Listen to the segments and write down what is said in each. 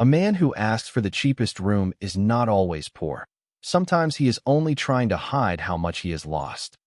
A man who asks for the cheapest room is not always poor. Sometimes he is only trying to hide how much he has lost.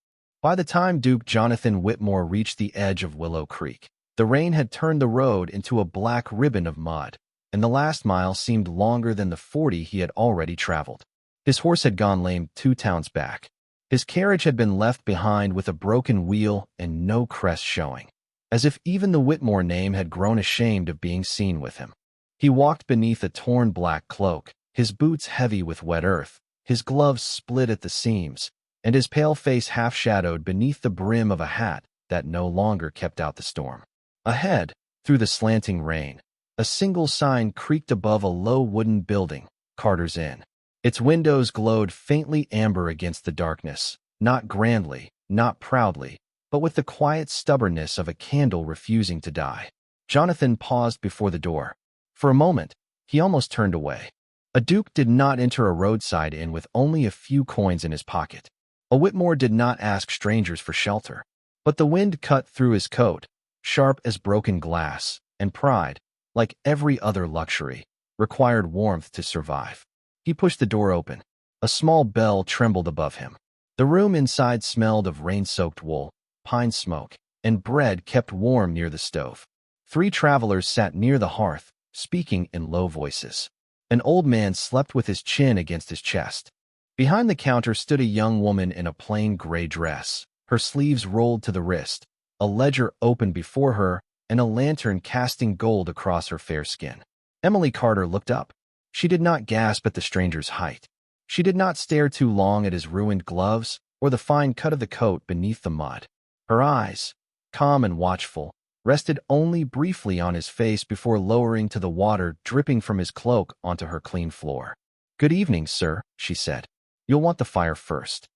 By the time Duke Jonathan Whitmore reached the edge of Willow Creek, the rain had turned the road into a black ribbon of mud, and the last mile seemed longer than the 40 he had already traveled. His horse had gone lame 2 towns back. His carriage had been left behind with a broken wheel and no crest showing, as if even the Whitmore name had grown ashamed of being seen with him. He walked beneath a torn black cloak, his boots heavy with wet earth, his gloves split at the seams, and his pale face half-shadowed beneath the brim of a hat that no longer kept out the storm. Ahead, through the slanting rain, a single sign creaked above a low wooden building, Carter's Inn. Its windows glowed faintly amber against the darkness, not grandly, not proudly, but with the quiet stubbornness of a candle refusing to die. Jonathan paused before the door. For a moment, he almost turned away. A duke did not enter a roadside inn with only a few coins in his pocket. A Whitmore did not ask strangers for shelter. But the wind cut through his coat, sharp as broken glass, and pride, like every other luxury, required warmth to survive. He pushed the door open. A small bell trembled above him. The room inside smelled of rain-soaked wool, pine smoke, and bread kept warm near the stove. 3 travelers sat near the hearth, speaking in low voices. An old man slept with his chin against his chest. Behind the counter stood a young woman in a plain gray dress, her sleeves rolled to the wrist, a ledger open before her, and a lantern casting gold across her fair skin. Emily Carter looked up. She did not gasp at the stranger's height. She did not stare too long at his ruined gloves or the fine cut of the coat beneath the mud. Her eyes, calm and watchful, rested only briefly on his face before lowering to the water dripping from his cloak onto her clean floor. "Good evening, sir," she said. "You'll want the fire first."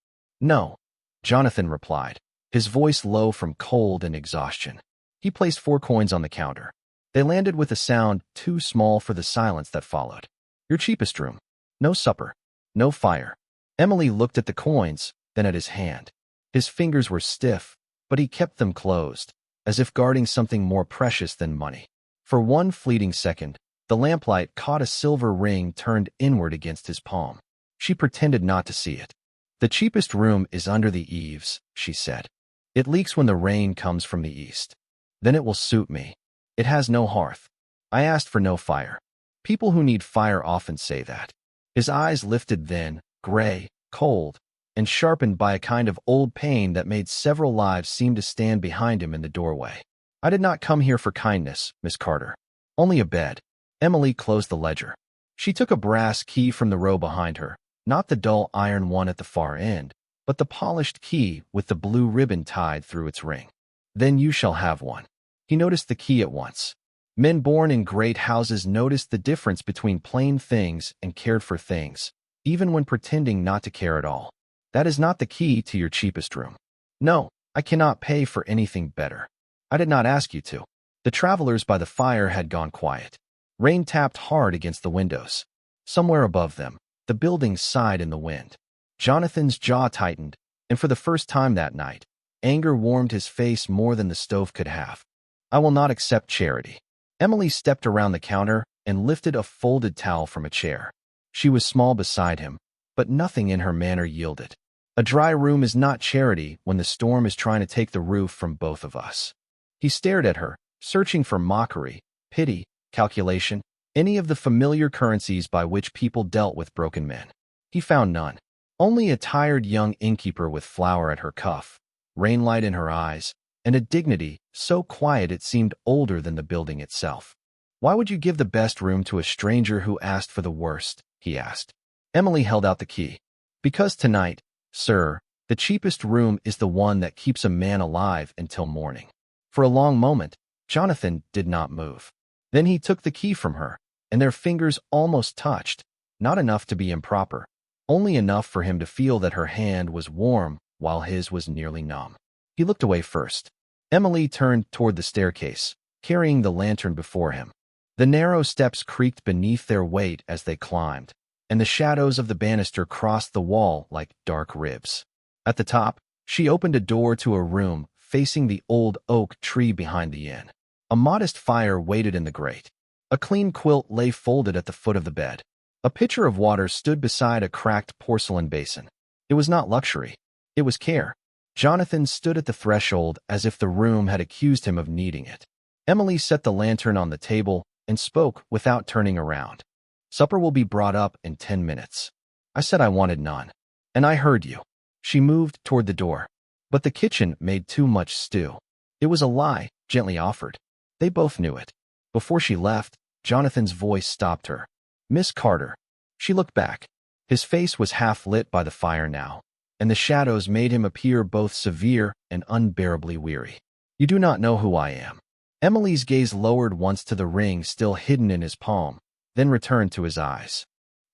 "No," Jonathan replied, his voice low from cold and exhaustion. He placed 4 coins on the counter. They landed with a sound too small for the silence that followed. "Your cheapest room. No supper. No fire." Emily looked at the coins, then at his hand. His fingers were stiff, but he kept them closed, as if guarding something more precious than money. For one fleeting second, the lamplight caught a silver ring turned inward against his palm. She pretended not to see it. "The cheapest room is under the eaves," she said. "It leaks when the rain comes from the east. Then it will suit me. It has no hearth. I asked for no fire. People who need fire often say that." His eyes lifted then, gray, cold, and sharpened by a kind of old pain that made several lives seem to stand behind him in the doorway. "I did not come here for kindness, Miss Carter. Only a bed." Emily closed the ledger. She took a brass key from the row behind her, not the dull iron one at the far end, but the polished key with the blue ribbon tied through its ring. "Then you shall have one." He noticed the key at once. Men born in great houses noticed the difference between plain things and cared for things, even when pretending not to care at all. "That is not the key to your cheapest room." "No, I cannot pay for anything better." "I did not ask you to." The travelers by the fire had gone quiet. Rain tapped hard against the windows. Somewhere above them, the building sighed in the wind. Jonathan's jaw tightened, and for the first time that night, anger warmed his face more than the stove could have. "I will not accept charity." Emily stepped around the counter and lifted a folded towel from a chair. She was small beside him, but nothing in her manner yielded. "A dry room is not charity when the storm is trying to take the roof from both of us." He stared at her, searching for mockery, pity, calculation, any of the familiar currencies by which people dealt with broken men. He found none. Only a tired young innkeeper with flour at her cuff, rainlight in her eyes, and a dignity so quiet it seemed older than the building itself. "Why would you give the best room to a stranger who asked for the worst?" he asked. Emily held out the key. "Because tonight, sir, the cheapest room is the one that keeps a man alive until morning." For a long moment, Jonathan did not move. Then he took the key from her, and their fingers almost touched, not enough to be improper, only enough for him to feel that her hand was warm while his was nearly numb. He looked away first. Emily turned toward the staircase, carrying the lantern before him. The narrow steps creaked beneath their weight as they climbed, and the shadows of the banister crossed the wall like dark ribs. At the top, she opened a door to a room facing the old oak tree behind the inn. A modest fire waited in the grate. A clean quilt lay folded at the foot of the bed. A pitcher of water stood beside a cracked porcelain basin. It was not luxury. It was care. Jonathan stood at the threshold as if the room had accused him of needing it. Emily set the lantern on the table and spoke without turning around. Supper will be brought up in 10 minutes. I said I wanted none. And I heard you. She moved toward the door. But the kitchen made too much stew. It was a lie, gently offered. They both knew it. Before she left, Jonathan's voice stopped her. Miss Carter. She looked back. His face was half lit by the fire now, and the shadows made him appear both severe and unbearably weary. You do not know who I am. Emily's gaze lowered once to the ring still hidden in his palm, then returned to his eyes.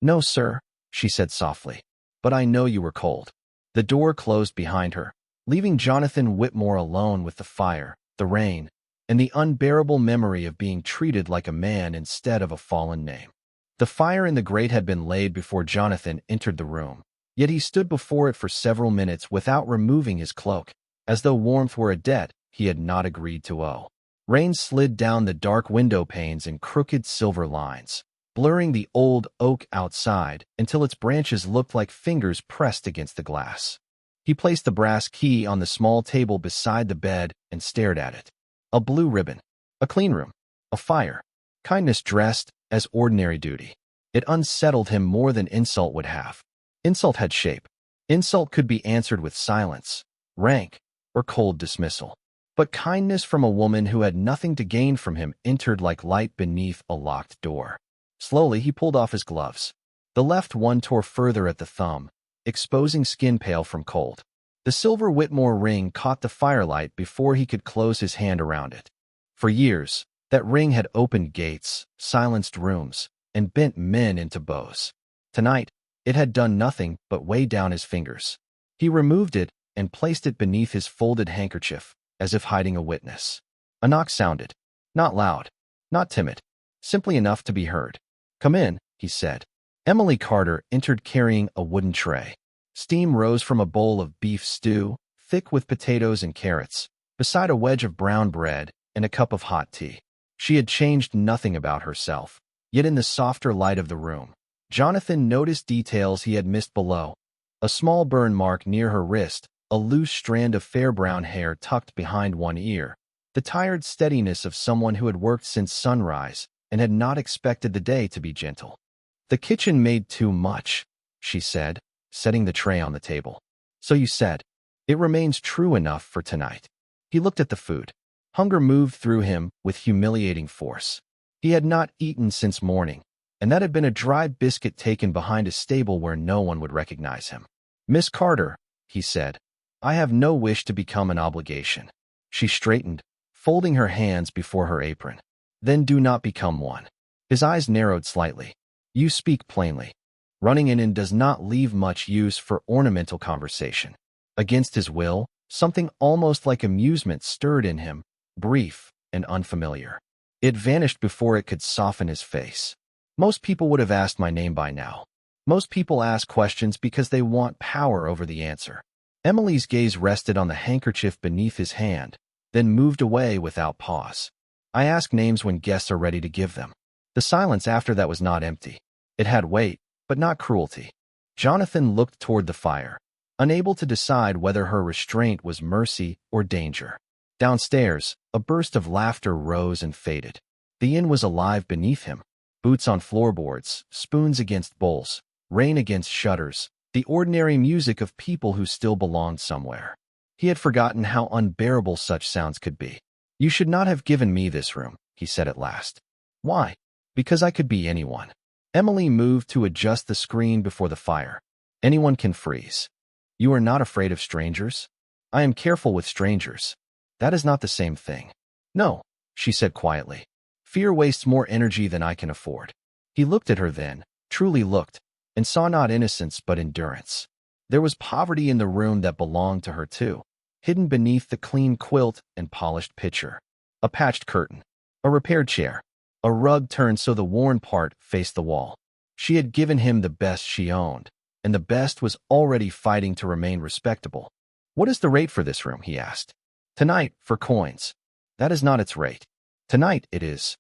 No, sir, she said softly, but I know you were cold. The door closed behind her, leaving Jonathan Whitmore alone with the fire, the rain, and the unbearable memory of being treated like a man instead of a fallen name. The fire in the grate had been laid before Jonathan entered the room, yet he stood before it for several minutes without removing his cloak, as though warmth were a debt he had not agreed to owe. Rain slid down the dark window panes in crooked silver lines, blurring the old oak outside until its branches looked like fingers pressed against the glass. He placed the brass key on the small table beside the bed and stared at it. A blue ribbon, a clean room, a fire, kindness dressed as ordinary duty. It unsettled him more than insult would have. Insult had shape. Insult could be answered with silence, rank, or cold dismissal. But kindness from a woman who had nothing to gain from him entered like light beneath a locked door. Slowly, he pulled off his gloves. The left one tore further at the thumb, exposing skin pale from cold. The silver Whitmore ring caught the firelight before he could close his hand around it. For years, that ring had opened gates, silenced rooms, and bent men into bows. Tonight, it had done nothing but weigh down his fingers. He removed it and placed it beneath his folded handkerchief, as if hiding a witness. A knock sounded. Not loud, not timid, simply enough to be heard. Come in, he said. Emily Carter entered carrying a wooden tray. Steam rose from a bowl of beef stew, thick with potatoes and carrots, beside a wedge of brown bread and a cup of hot tea. She had changed nothing about herself, yet in the softer light of the room, Jonathan noticed details he had missed below. A small burn mark near her wrist, a loose strand of fair brown hair tucked behind one ear, the tired steadiness of someone who had worked since sunrise and had not expected the day to be gentle. The kitchen made too much, she said, setting the tray on the table. So you said. It remains true enough for tonight. He looked at the food. Hunger moved through him with humiliating force. He had not eaten since morning, and that had been a dry biscuit taken behind a stable where no one would recognize him. Miss Carter, he said, I have no wish to become an obligation. She straightened, folding her hands before her apron. Then do not become one. His eyes narrowed slightly. You speak plainly. Running in does not leave much use for ornamental conversation. Against his will, something almost like amusement stirred in him, brief and unfamiliar. It vanished before it could soften his face. Most people would have asked my name by now. Most people ask questions because they want power over the answer. Emily's gaze rested on the handkerchief beneath his hand, then moved away without pause. I ask names when guests are ready to give them. The silence after that was not empty. It had weight, but not cruelty. Jonathan looked toward the fire, unable to decide whether her restraint was mercy or danger. Downstairs, a burst of laughter rose and faded. The inn was alive beneath him. Boots on floorboards, spoons against bowls, rain against shutters, the ordinary music of people who still belonged somewhere. He had forgotten how unbearable such sounds could be. You should not have given me this room, he said at last. Why? Because I could be anyone. Emily moved to adjust the screen before the fire. Anyone can freeze. You are not afraid of strangers? I am careful with strangers. That is not the same thing. No, she said quietly. Fear wastes more energy than I can afford. He looked at her then, truly looked, and saw not innocence but endurance. There was poverty in the room that belonged to her too, hidden beneath the clean quilt and polished pitcher. A patched curtain, a repaired chair, a rug turned so the worn part faced the wall. She had given him the best she owned, and the best was already fighting to remain respectable. What is the rate for this room? He asked. Tonight, for coins. That is not its rate. Tonight it is.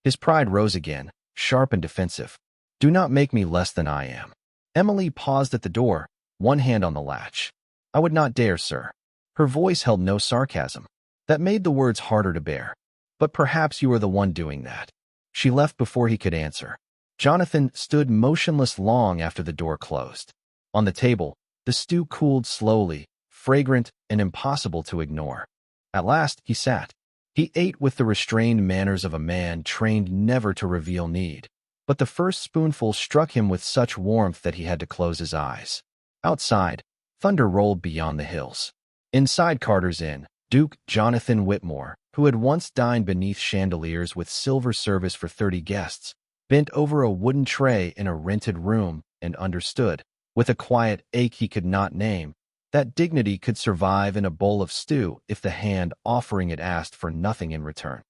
His pride rose again, sharp and defensive. "Do not make me less than I am." Emily paused at the door, one hand on the latch. "I would not dare, sir." Her voice held no sarcasm. That made the words harder to bear. "But perhaps you are the one doing that." She left before he could answer. Jonathan stood motionless long after the door closed. On the table, the stew cooled slowly, fragrant and impossible to ignore. At last, he sat. He ate with the restrained manners of a man trained never to reveal need. But the first spoonful struck him with such warmth that he had to close his eyes. Outside, thunder rolled beyond the hills. Inside Carter's Inn, Duke Jonathan Whitmore, who had once dined beneath chandeliers with silver service for 30 guests, bent over a wooden tray in a rented room and understood, with a quiet ache he could not name, that dignity could survive in a bowl of stew if the hand offering it asked for nothing in return.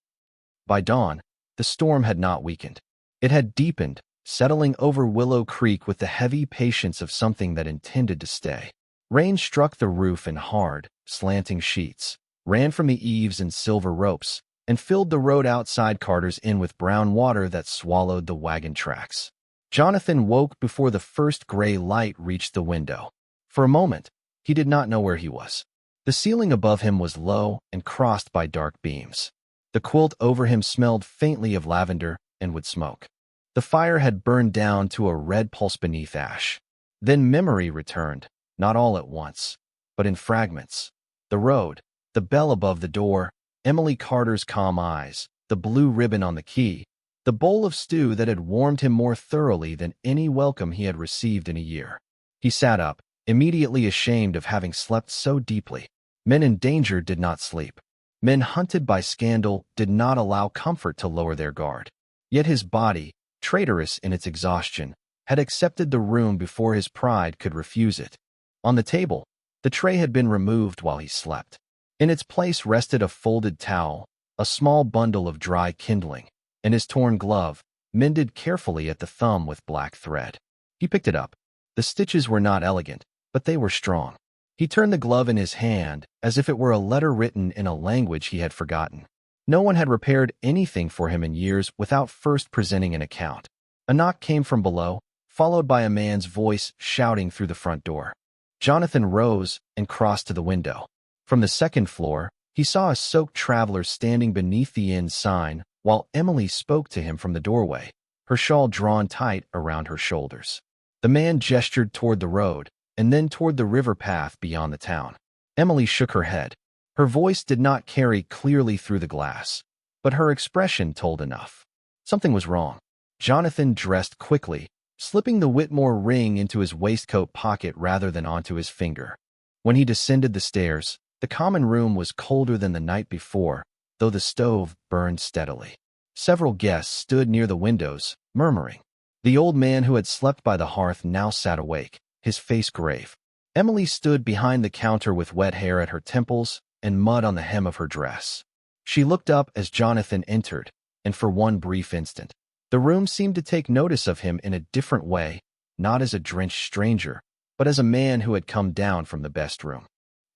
By dawn, the storm had not weakened. It had deepened, settling over Willow Creek with the heavy patience of something that intended to stay. Rain struck the roof in hard, slanting sheets, ran from the eaves in silver ropes, and filled the road outside Carter's Inn with brown water that swallowed the wagon tracks. Jonathan woke before the first gray light reached the window. For a moment, he did not know where he was. The ceiling above him was low and crossed by dark beams. The quilt over him smelled faintly of lavender and wood smoke. The fire had burned down to a red pulse beneath ash. Then memory returned, not all at once, but in fragments. The road, the bell above the door, Emily Carter's calm eyes, the blue ribbon on the key, the bowl of stew that had warmed him more thoroughly than any welcome he had received in a year. He sat up, immediately ashamed of having slept so deeply. Men in danger did not sleep. Men hunted by scandal did not allow comfort to lower their guard. Yet his body, traitorous in its exhaustion, had accepted the room before his pride could refuse it. On the table, the tray had been removed while he slept. In its place rested a folded towel, a small bundle of dry kindling, and his torn glove, mended carefully at the thumb with black thread. He picked it up. The stitches were not elegant, but they were strong. He turned the glove in his hand as if it were a letter written in a language he had forgotten. No one had repaired anything for him in years without first presenting an account. A knock came from below, followed by a man's voice shouting through the front door. Jonathan rose and crossed to the window. From the second floor, he saw a soaked traveler standing beneath the inn sign while Emily spoke to him from the doorway, her shawl drawn tight around her shoulders. The man gestured toward the road and then toward the river path beyond the town. Emily shook her head. Her voice did not carry clearly through the glass, but her expression told enough. Something was wrong. Jonathan dressed quickly, slipping the Whitmore ring into his waistcoat pocket rather than onto his finger. When he descended the stairs, the common room was colder than the night before, though the stove burned steadily. Several guests stood near the windows, murmuring. The old man who had slept by the hearth now sat awake, his face grave. Emily stood behind the counter with wet hair at her temples and mud on the hem of her dress. She looked up as Jonathan entered, and for one brief instant, the room seemed to take notice of him in a different way, not as a drenched stranger, but as a man who had come down from the best room.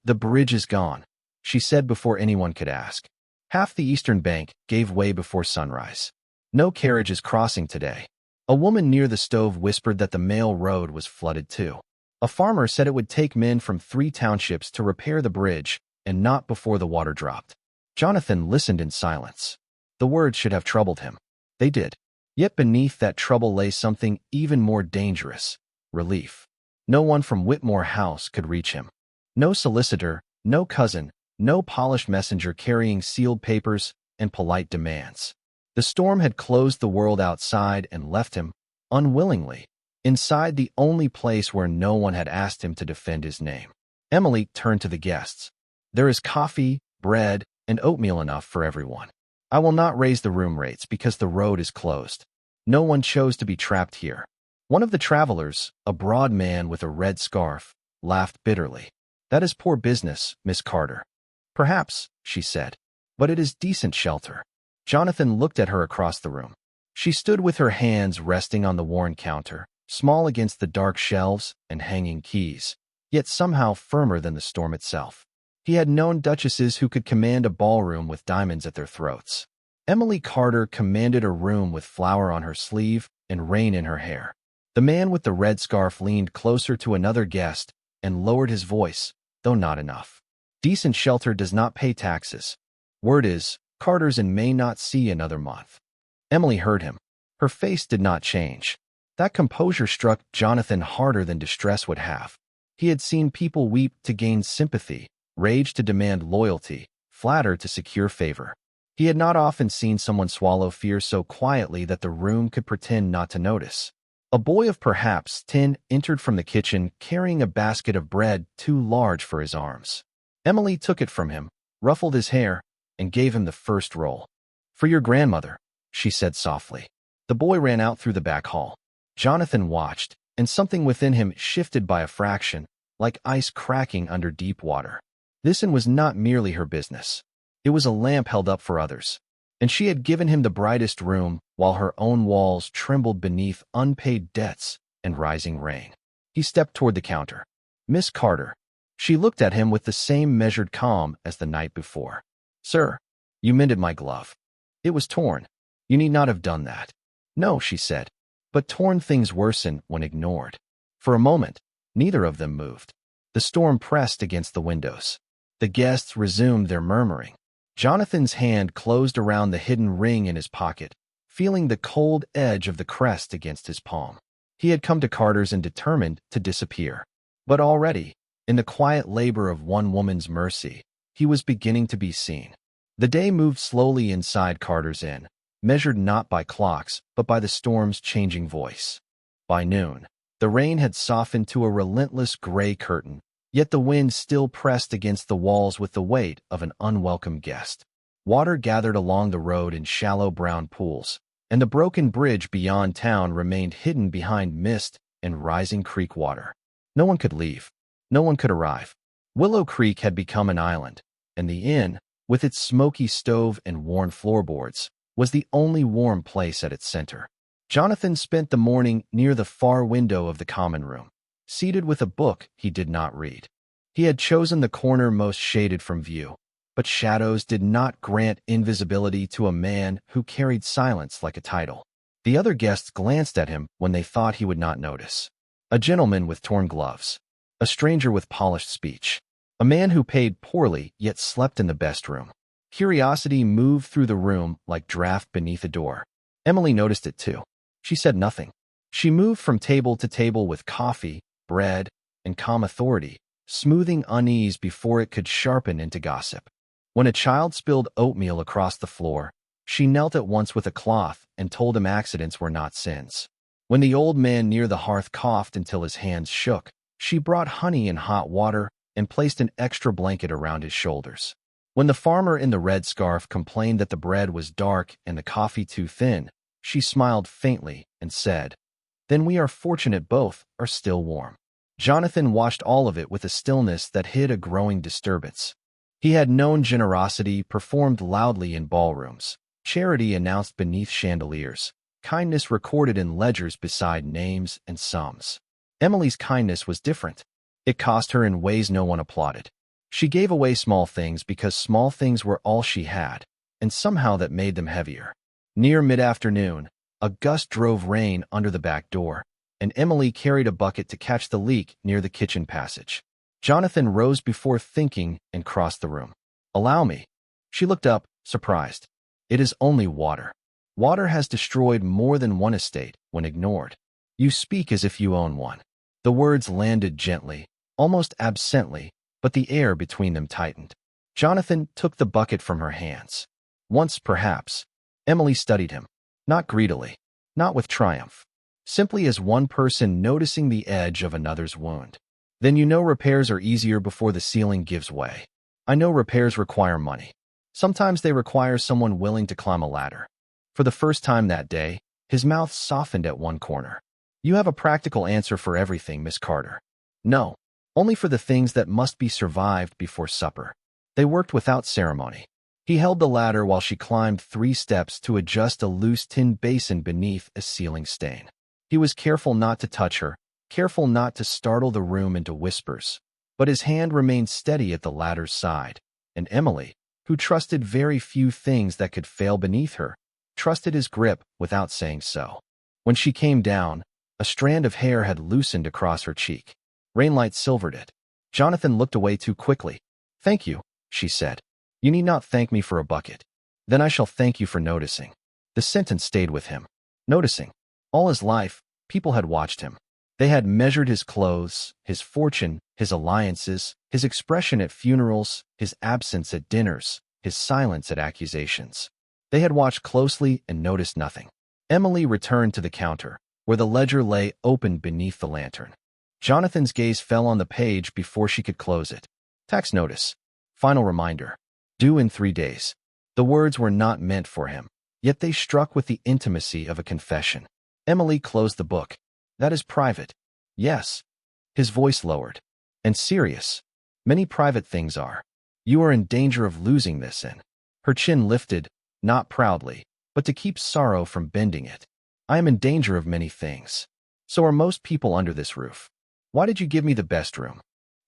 "The bridge is gone," she said before anyone could ask. "Half the eastern bank gave way before sunrise. No carriage is crossing today." A woman near the stove whispered that the mail road was flooded too. A farmer said it would take men from 3 townships to repair the bridge, and not before the water dropped. Jonathan listened in silence. The words should have troubled him. They did. Yet beneath that trouble lay something even more dangerous: relief. No one from Whitmore House could reach him. No solicitor, no cousin, no polished messenger carrying sealed papers and polite demands. The storm had closed the world outside and left him, unwillingly, inside the only place where no one had asked him to defend his name. Emily turned to the guests. "There is coffee, bread, and oatmeal enough for everyone. I will not raise the room rates because the road is closed. No one chose to be trapped here." One of the travelers, a broad man with a red scarf, laughed bitterly. "That is poor business, Miss Carter." "Perhaps," she said, "but it is decent shelter." Jonathan looked at her across the room. She stood with her hands resting on the worn counter, small against the dark shelves and hanging keys, yet somehow firmer than the storm itself. He had known duchesses who could command a ballroom with diamonds at their throats. Emily Carter commanded a room with flour on her sleeve and rain in her hair. The man with the red scarf leaned closer to another guest and lowered his voice, though not enough. Decent shelter does not pay taxes. Word is, Carter's and may not see another month. Emily heard him. Her face did not change. That composure struck Jonathan harder than distress would have. He had seen people weep to gain sympathy, rage to demand loyalty, flatter to secure favor. He had not often seen someone swallow fear so quietly that the room could pretend not to notice. A boy of perhaps 10 entered from the kitchen carrying a basket of bread too large for his arms. Emily took it from him, ruffled his hair, and gave him the first roll. "For your grandmother," she said softly. The boy ran out through the back hall. Jonathan watched, and something within him shifted by a fraction, like ice cracking under deep water. This was not merely her business. It was a lamp held up for others, and she had given him the brightest room while her own walls trembled beneath unpaid debts and rising rain. He stepped toward the counter. "Miss Carter." She looked at him with the same measured calm as the night before. "Sir, you mended my glove. It was torn. You need not have done that." "No," she said, "but torn things worsen when ignored." For a moment, neither of them moved. The storm pressed against the windows. The guests resumed their murmuring. Jonathan's hand closed around the hidden ring in his pocket, feeling the cold edge of the crest against his palm. He had come to Carter's and determined to disappear. But already, in the quiet labor of one woman's mercy, he was beginning to be seen. The day moved slowly inside Carter's inn, measured not by clocks, but by the storm's changing voice. By noon, the rain had softened to a relentless gray curtain, yet the wind still pressed against the walls with the weight of an unwelcome guest. Water gathered along the road in shallow brown pools, and the broken bridge beyond town remained hidden behind mist and rising creek water. No one could leave. No one could arrive. Willow Creek had become an island, and the inn, with its smoky stove and worn floorboards, was the only warm place at its center. Jonathan spent the morning near the far window of the common room, seated with a book he did not read. He had chosen the corner most shaded from view, but shadows did not grant invisibility to a man who carried silence like a title. The other guests glanced at him when they thought he would not notice. A gentleman with torn gloves, a stranger with polished speech, a man who paid poorly yet slept in the best room. Curiosity moved through the room like draft beneath a door. Emily noticed it too. She said nothing. She moved from table to table with coffee, bread, and calm authority, smoothing unease before it could sharpen into gossip. When a child spilled oatmeal across the floor, she knelt at once with a cloth and told him accidents were not sins. When the old man near the hearth coughed until his hands shook, she brought honey and hot water and placed an extra blanket around his shoulders. When the farmer in the red scarf complained that the bread was dark and the coffee too thin, she smiled faintly and said, "Then we are fortunate both are still warm." Jonathan watched all of it with a stillness that hid a growing disturbance. He had known generosity performed loudly in ballrooms, charity announced beneath chandeliers, kindness recorded in ledgers beside names and sums. Emily's kindness was different. It cost her in ways no one applauded. She gave away small things because small things were all she had, and somehow that made them heavier. Near mid-afternoon, a gust drove rain under the back door, and Emily carried a bucket to catch the leak near the kitchen passage. Jonathan rose before thinking and crossed the room. "Allow me." She looked up, surprised. "It is only water." Water has destroyed more than one estate when ignored. "You speak as if you own one." The words landed gently, almost absently, but the air between them tightened. Jonathan took the bucket from her hands. Once, perhaps. Emily studied him. Not greedily, not with triumph. Simply as one person noticing the edge of another's wound. "Then you know repairs are easier before the ceiling gives way." "I know repairs require money. Sometimes they require someone willing to climb a ladder." For the first time that day, his mouth softened at one corner. "You have a practical answer for everything, Miss Carter." "No, only for the things that must be survived before supper." They worked without ceremony. He held the ladder while she climbed 3 steps to adjust a loose tin basin beneath a ceiling stain. He was careful not to touch her, careful not to startle the room into whispers, but his hand remained steady at the ladder's side, and Emily, who who trusted very few things that could fail beneath her, trusted his grip without saying so. When she came down, a strand of hair had loosened across her cheek. Rainlight silvered it. Jonathan looked away too quickly. "Thank you," she said. "You need not thank me for a bucket. Then I shall thank you for noticing." The sentence stayed with him. Noticing. All his life, people had watched him. They had measured his clothes, his fortune, his alliances, his expression at funerals, his absence at dinners, his silence at accusations. They had watched closely and noticed nothing. Emily returned to the counter, where the ledger lay open beneath the lantern. Jonathan's gaze fell on the page before she could close it. Tax notice. Final reminder. Due in 3 days. The words were not meant for him, yet they struck with the intimacy of a confession. Emily closed the book. "That is private." "Yes." His voice lowered. "And serious. Many private things are. You are in danger of losing this in." Her chin lifted, not proudly, but to keep sorrow from bending it. "I am in danger of many things. So are most people under this roof. Why did you give me the best room?"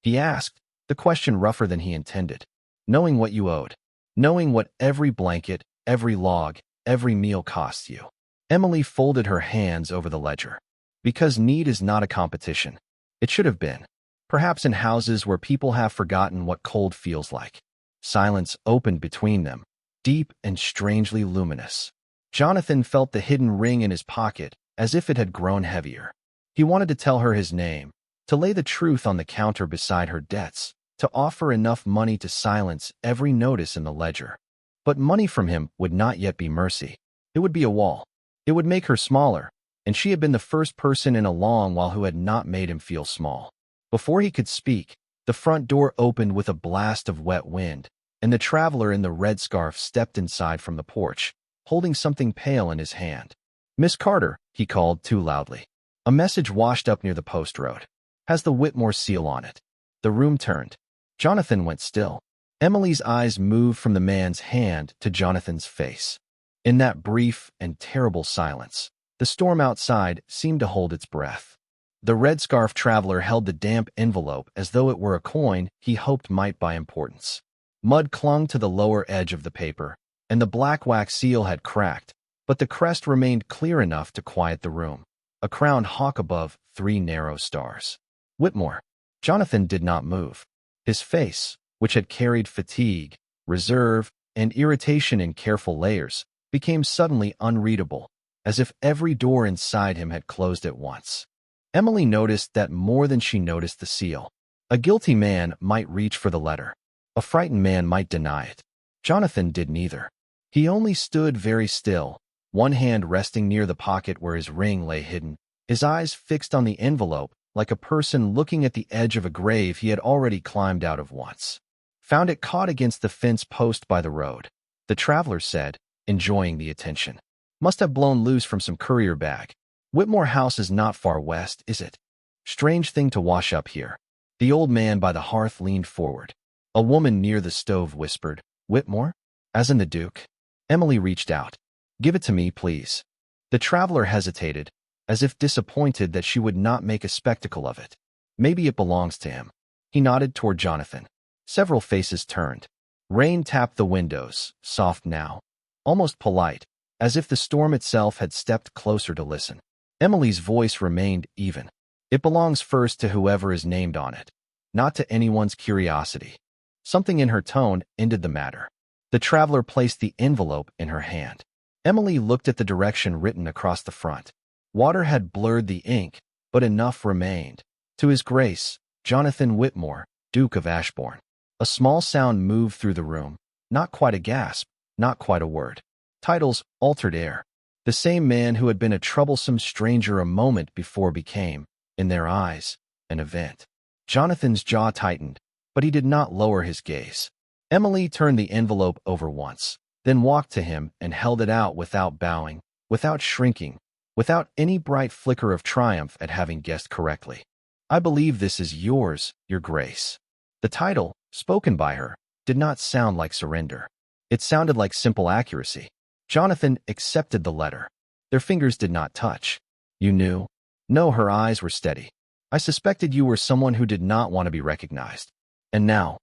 He asked, the question rougher than he intended. "Knowing what you owed. Knowing what every blanket, every log, every meal costs you." Emily folded her hands over the ledger. "Because need is not a competition. It should have been. Perhaps in houses where people have forgotten what cold feels like." Silence opened between them, deep and strangely luminous. Jonathan felt the hidden ring in his pocket, as if it had grown heavier. He wanted to tell her his name, to lay the truth on the counter beside her debts, to offer enough money to silence every notice in the ledger. But money from him would not yet be mercy. It would be a wall. It would make her smaller, and she had been the first person in a long while who had not made him feel small. Before he could speak, the front door opened with a blast of wet wind, and the traveler in the red scarf stepped inside from the porch, holding something pale in his hand. "Miss Carter," he called too loudly. A message washed up near the post road. "Has the Whitmore seal on it." The room turned. Jonathan went still. Emily's eyes moved from the man's hand to Jonathan's face. In that brief and terrible silence, the storm outside seemed to hold its breath. The red scarf traveler held the damp envelope as though it were a coin he hoped might buy importance. Mud clung to the lower edge of the paper, and the black wax seal had cracked, but the crest remained clear enough to quiet the room. A crowned hawk above 3 narrow stars. Whitmore. Jonathan did not move. His face, which had carried fatigue, reserve, and irritation in careful layers, became suddenly unreadable, as if every door inside him had closed at once. Emily noticed that more than she noticed the seal. A guilty man might reach for the letter. A frightened man might deny it. Jonathan did neither. He only stood very still, one hand resting near the pocket where his ring lay hidden, his eyes fixed on the envelope like a person looking at the edge of a grave he had already climbed out of once. "Found it caught against the fence post by the road," the traveler said, enjoying the attention. "Must have blown loose from some courier bag. Whitmore House is not far west, is it? Strange thing to wash up here." The old man by the hearth leaned forward. A woman near the stove whispered, "Whitmore? As in the Duke?" Emily reached out. "Give it to me, please." The traveler hesitated, as if disappointed that she would not make a spectacle of it. "Maybe it belongs to him." He nodded toward Jonathan. Several faces turned. Rain tapped the windows, soft now, almost polite, as if the storm itself had stepped closer to listen. Emily's voice remained even. "It belongs first to whoever is named on it, not to anyone's curiosity." Something in her tone ended the matter. The traveler placed the envelope in her hand. Emily looked at the direction written across the front. Water had blurred the ink, but enough remained. "To His Grace, Jonathan Whitmore, Duke of Ashbourne." A small sound moved through the room, not quite a gasp, not quite a word. Titles altered air. The same man who had been a troublesome stranger a moment before became, in their eyes, an event. Jonathan's jaw tightened, but he did not lower his gaze. Emily turned the envelope over once, then walked to him and held it out without bowing, without shrinking, without any bright flicker of triumph at having guessed correctly. "I believe this is yours, Your Grace." The title, spoken by her, did not sound like surrender. It sounded like simple accuracy. Jonathan accepted the letter. Their fingers did not touch. "You knew?" "No," her eyes were steady. "I suspected you were someone who did not want to be recognized. And now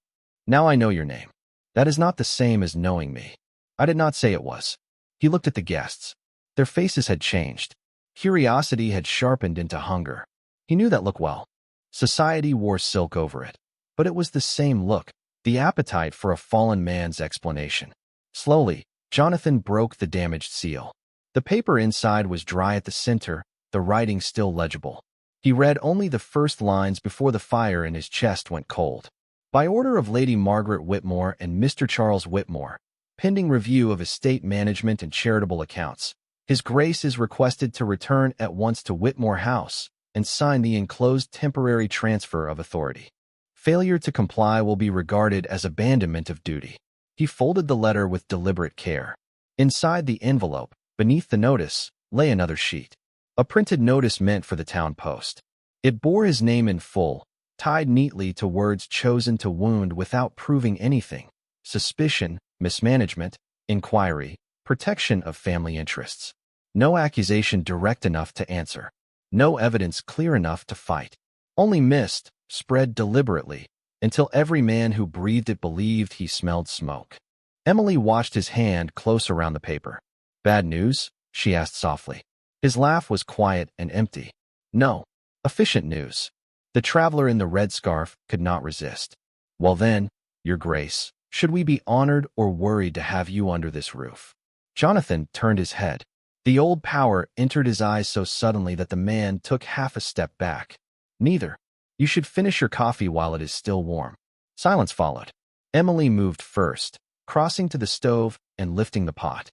I know your name." That is not the same as knowing me. I did not say it was. He looked at the guests. Their faces had changed. Curiosity had sharpened into hunger. He knew that look well. Society wore silk over it. But it was the same look, the appetite for a fallen man's explanation. Slowly, Jonathan broke the damaged seal. The paper inside was dry at the center, the writing still legible. He read only the first lines before the fire in his chest went cold. By order of Lady Margaret Whitmore and Mr. Charles Whitmore, pending review of estate management and charitable accounts, His Grace is requested to return at once to Whitmore House and sign the enclosed temporary transfer of authority. Failure to comply will be regarded as abandonment of duty. He folded the letter with deliberate care. Inside the envelope, beneath the notice, lay another sheet. A printed notice meant for the town post. It bore his name in full, tied neatly to words chosen to wound without proving anything: suspicion, mismanagement, inquiry, protection of family interests. No accusation direct enough to answer. No evidence clear enough to fight. Only mist, spread deliberately, until every man who breathed it believed he smelled smoke. Emily watched his hand close around the paper. "Bad news?" she asked softly. His laugh was quiet and empty. "No. Efficient news." The traveler in the red scarf could not resist. "Well then, Your Grace, should we be honored or worried to have you under this roof?" Jonathan turned his head. The old power entered his eyes so suddenly that the man took half a step back. "Neither. You should finish your coffee while it is still warm." Silence followed. Emily moved first, crossing to the stove and lifting the pot.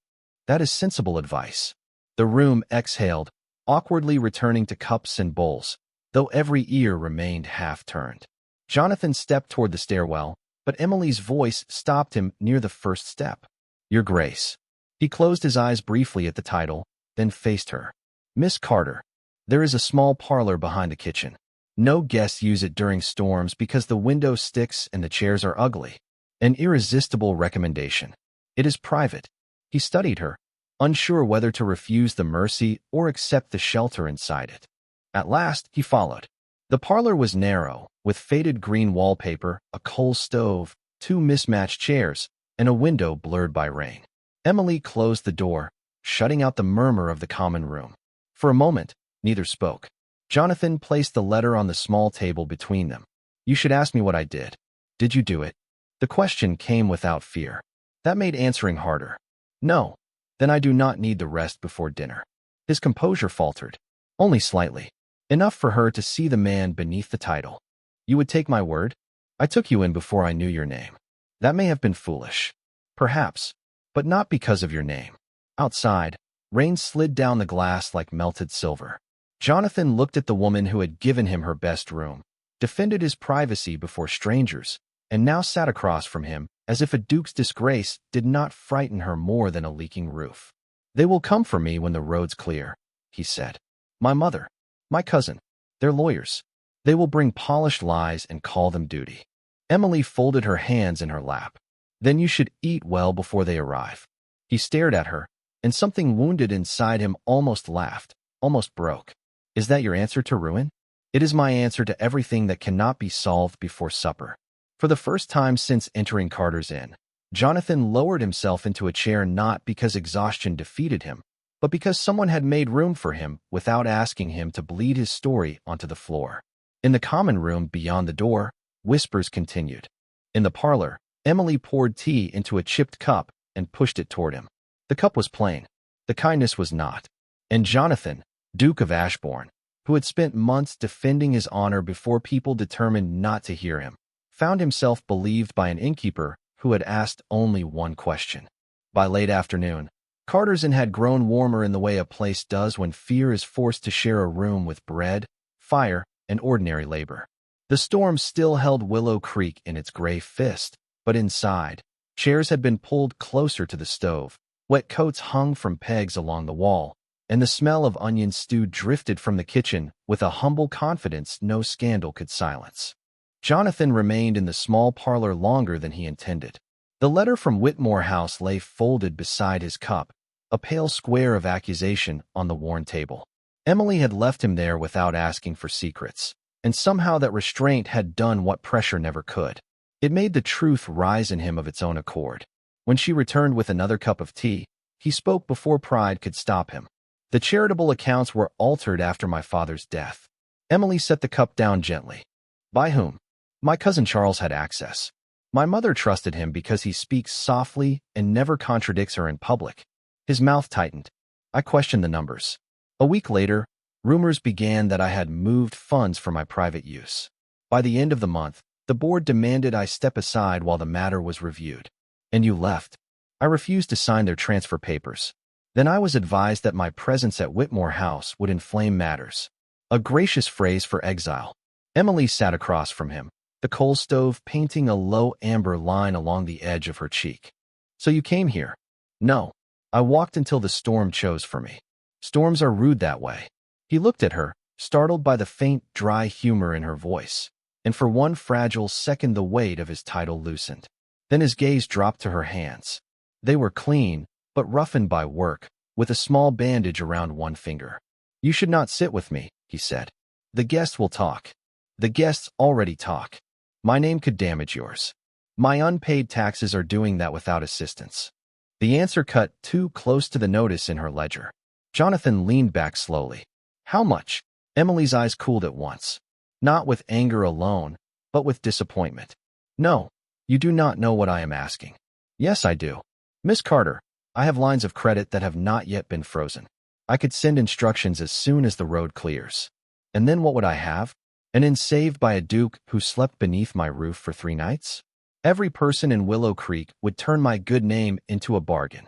"That is sensible advice." The room exhaled, awkwardly returning to cups and bowls, though every ear remained half-turned. Jonathan stepped toward the stairwell, but Emily's voice stopped him near the first step. "Your Grace." He closed his eyes briefly at the title, then faced her. "Miss Carter, there is a small parlor behind the kitchen. No guests use it during storms because the window sticks and the chairs are ugly. An irresistible recommendation. It is private." He studied her, unsure whether to refuse the mercy or accept the shelter inside it. At last, he followed. The parlor was narrow, with faded green wallpaper, a coal stove, two mismatched chairs, and a window blurred by rain. Emily closed the door, shutting out the murmur of the common room. For a moment, neither spoke. Jonathan placed the letter on the small table between them. "You should ask me what I did. Did you do it?" The question came without fear. That made answering harder. "No." "Then I do not need the rest before dinner." His composure faltered. Only slightly. Enough for her to see the man beneath the title. "You would take my word? I took you in before I knew your name. That may have been foolish. Perhaps. But not because of your name." Outside, rain slid down the glass like melted silver. Jonathan looked at the woman who had given him her best room, defended his privacy before strangers, and now sat across from him, as if a duke's disgrace did not frighten her more than a leaking roof. "They will come for me when the road's clear," he said. "My mother, my cousin, they're lawyers. They will bring polished lies and call them duty." Emily folded her hands in her lap. "Then you should eat well before they arrive." He stared at her, and something wounded inside him almost laughed, almost broke. "Is that your answer to ruin?" "It is my answer to everything that cannot be solved before supper." For the first time since entering Carter's Inn, Jonathan lowered himself into a chair not because exhaustion defeated him, but because someone had made room for him without asking him to bleed his story onto the floor. In the common room beyond the door, whispers continued. In the parlor, Emily poured tea into a chipped cup and pushed it toward him. The cup was plain. The kindness was not. And Jonathan, Duke of Ashbourne, who had spent months defending his honor before people determined not to hear him, found himself believed by an innkeeper who had asked only one question. By late afternoon, Carter's Inn had grown warmer in the way a place does when fear is forced to share a room with bread, fire, and ordinary labor. The storm still held Willow Creek in its gray fist, but inside, chairs had been pulled closer to the stove, wet coats hung from pegs along the wall, and the smell of onion stew drifted from the kitchen with a humble confidence no scandal could silence. Jonathan remained in the small parlor longer than he intended. The letter from Whitmore House lay folded beside his cup, a pale square of accusation on the worn table. Emily had left him there without asking for secrets, and somehow that restraint had done what pressure never could. It made the truth rise in him of its own accord. When she returned with another cup of tea, he spoke before pride could stop him. The charitable accounts were altered after my father's death. Emily set the cup down gently. By whom? My cousin Charles had access. My mother trusted him because he speaks softly and never contradicts her in public. His mouth tightened. I questioned the numbers. A week later, rumors began that I had moved funds for my private use. By the end of the month, the board demanded I step aside while the matter was reviewed. And you left. I refused to sign their transfer papers. Then I was advised that my presence at Whitmore House would inflame matters. A gracious phrase for exile. Emily sat across from him, the coal stove painting a low amber line along the edge of her cheek. So you came here? No. I walked until the storm chose for me. Storms are rude that way. He looked at her, startled by the faint, dry humor in her voice, and for one fragile second the weight of his title loosened. Then his gaze dropped to her hands. They were clean, but roughened by work, with a small bandage around one finger. You should not sit with me, he said. The guests will talk. The guests already talk. My name could damage yours. My unpaid taxes are doing that without assistance. The answer cut too close to the notice in her ledger. Jonathan leaned back slowly. How much? Emily's eyes cooled at once. Not with anger alone, but with disappointment. No, you do not know what I am asking. Yes, I do. Miss Carter, I have lines of credit that have not yet been frozen. I could send instructions as soon as the road clears. And then what would I have? An inn saved by a duke who slept beneath my roof for 3 nights? Every person in Willow Creek would turn my good name into a bargain.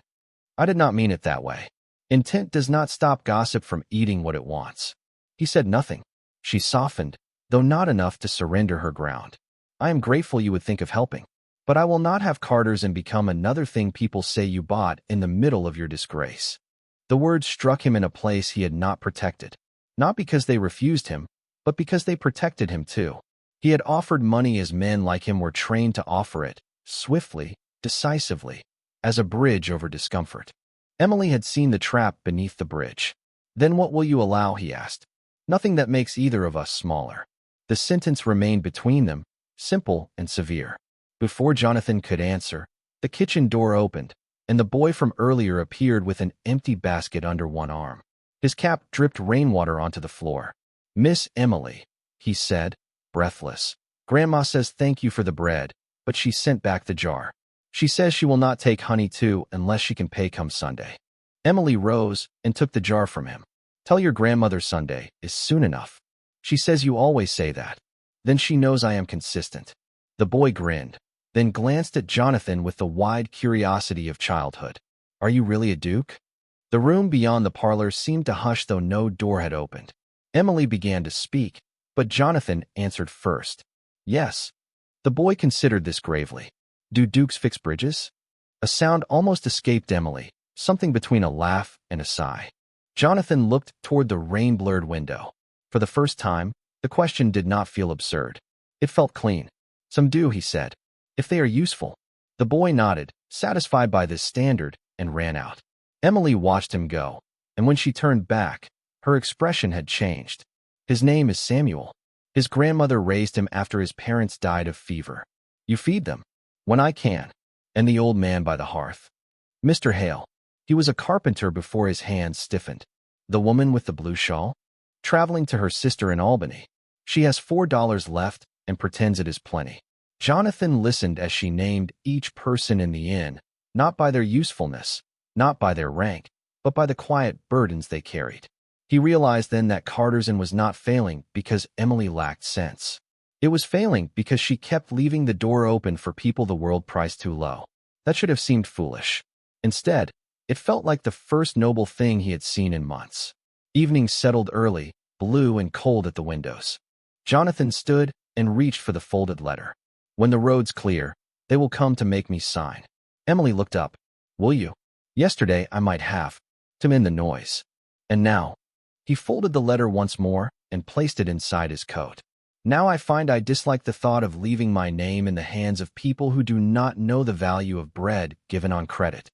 I did not mean it that way. Intent does not stop gossip from eating what it wants. He said nothing. She softened, though not enough to surrender her ground. I am grateful you would think of helping, but I will not have Carters and become another thing people say you bought in the middle of your disgrace. The words struck him in a place he had not protected, not because they refused him, but because they protected him too. He had offered money as men like him were trained to offer it, swiftly, decisively, as a bridge over discomfort. Emily had seen the trap beneath the bridge. Then what will you allow, he asked. Nothing that makes either of us smaller. The sentence remained between them, simple and severe. Before Jonathan could answer, the kitchen door opened, and the boy from earlier appeared with an empty basket under one arm. His cap dripped rainwater onto the floor. Miss Emily, he said, breathless. Grandma says thank you for the bread, but she sent back the jar. She says she will not take honey too unless she can pay come Sunday. Emily rose and took the jar from him. Tell your grandmother Sunday is soon enough. She says you always say that. Then she knows I am consistent. The boy grinned, then glanced at Jonathan with the wide curiosity of childhood. Are you really a duke? The room beyond the parlor seemed to hush though no door had opened. Emily began to speak, but Jonathan answered first. Yes. The boy considered this gravely. Do dukes fix bridges? A sound almost escaped Emily, something between a laugh and a sigh. Jonathan looked toward the rain-blurred window. For the first time, the question did not feel absurd. It felt clean. Some do, he said, if they are useful. The boy nodded, satisfied by this standard, and ran out. Emily watched him go, and when she turned back, her expression had changed. His name is Samuel. His grandmother raised him after his parents died of fever. You feed them? When I can. And the old man by the hearth. Mr. Hale. He was a carpenter before his hands stiffened. The woman with the blue shawl? Traveling to her sister in Albany. She has $4 left and pretends it is plenty. Jonathan listened as she named each person in the inn, not by their usefulness, not by their rank, but by the quiet burdens they carried. He realized then that Carter's Inn was not failing because Emily lacked sense. It was failing because she kept leaving the door open for people the world priced too low. That should have seemed foolish. Instead, it felt like the first noble thing he had seen in months. Evening settled early, blue and cold at the windows. Jonathan stood and reached for the folded letter. When the road's clear, they will come to make me sign. Emily looked up. Will you? Yesterday I might have, to mend the noise. And now? He folded the letter once more and placed it inside his coat. Now I find I dislike the thought of leaving my name in the hands of people who do not know the value of bread given on credit.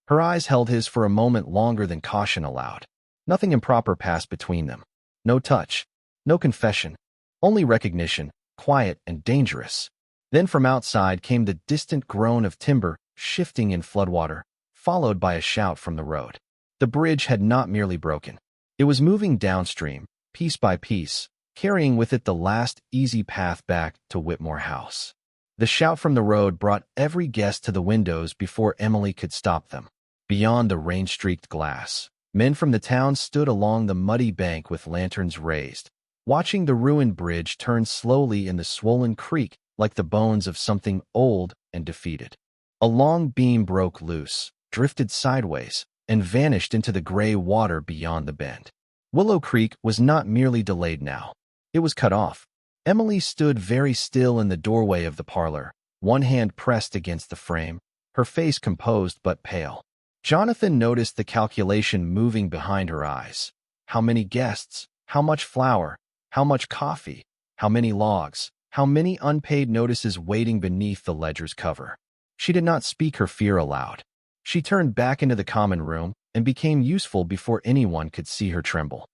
Her eyes held his for a moment longer than caution allowed. Nothing improper passed between them. No touch. No confession. Only recognition, quiet and dangerous. Then from outside came the distant groan of timber shifting in floodwater, followed by a shout from the road. The bridge had not merely broken. It was moving downstream, piece by piece, carrying with it the last easy path back to Whitmore House. The shout from the road brought every guest to the windows before Emily could stop them. Beyond the rain-streaked glass, men from the town stood along the muddy bank with lanterns raised, watching the ruined bridge turn slowly in the swollen creek like the bones of something old and defeated. A long beam broke loose, drifted sideways, and vanished into the gray water beyond the bend. Willow Creek was not merely delayed now. It was cut off. Emily stood very still in the doorway of the parlor, one hand pressed against the frame, her face composed but pale. Jonathan noticed the calculation moving behind her eyes. How many guests? How much flour? How much coffee? How many logs? How many unpaid notices waiting beneath the ledger's cover? She did not speak her fear aloud. She turned back into the common room and became useful before anyone could see her tremble.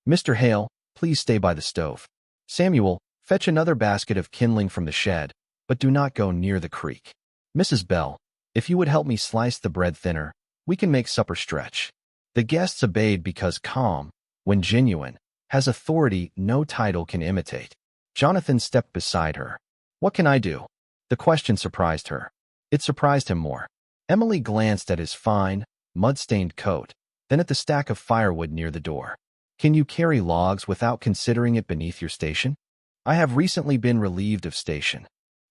"Mr. Hale, please stay by the stove. Samuel, fetch another basket of kindling from the shed, but do not go near the creek. Mrs. Bell, if you would help me slice the bread thinner, we can make supper stretch." The guests obeyed because calm, when genuine, has authority no title can imitate. Jonathan stepped beside her. "What can I do?" The question surprised her. It surprised him more. Emily glanced at his fine, mud-stained coat, then at the stack of firewood near the door. "Can you carry logs without considering it beneath your station?" "I have recently been relieved of station."